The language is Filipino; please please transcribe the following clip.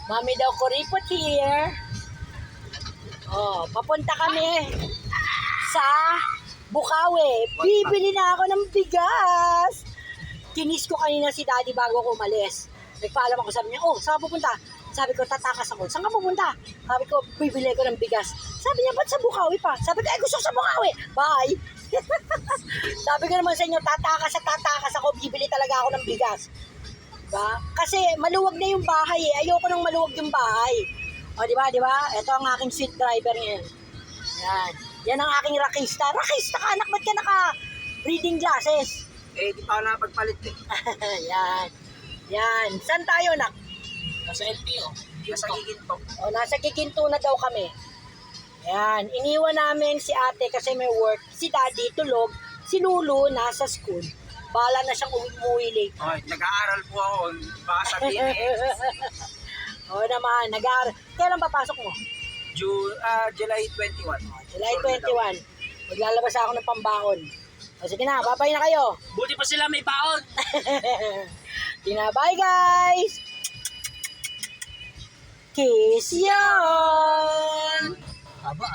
Mami daw kuripot here. Oh, papunta kami sa Bukawi. Bibili na ako ng bigas. Kinis ko kanina si Daddy bago ko umalis. Nagpaalam ako, sabi niya, oh, saan ka pupunta? Sabi ko, tatakas ako. Saan ka pupunta? Sabi ko, bibili ko ng bigas. Sabi niya, ba't sa Bukawi pa? Sabi ko, gusto ko sa Bukawi. Bye. Sabi ko naman sa inyo, tatakas ako, bibili talaga ako ng bigas. Diba? Kasi maluwag na yung bahay eh. Ayoko nang maluwag yung bahay. O, diba? Ito ang aking sweet driver ngayon. Yan. Yan ang aking rakista. Rakista ka, anak, ba't ka naka-reading glasses? Eh, di pa ako nakapagpalit eh. Yan. Saan tayo, nak? Nasa LTO. Nasa Giginto. O, nasa Giginto na daw kami. Yan. Iniwan namin si ate kasi may work. Si daddy tulog. Si Lulu nasa school. Bala na siyang umuwi late. Okay, nag-aaral po ako. Baka sabihin eh. Oo naman, nag-aaral. Kailan papasok mo? July 21. July 21. Maglalabas ako ng pambakon. O sige na, babay na kayo. Buti pa sila may baon. Bye guys! Kiss yon! Aba,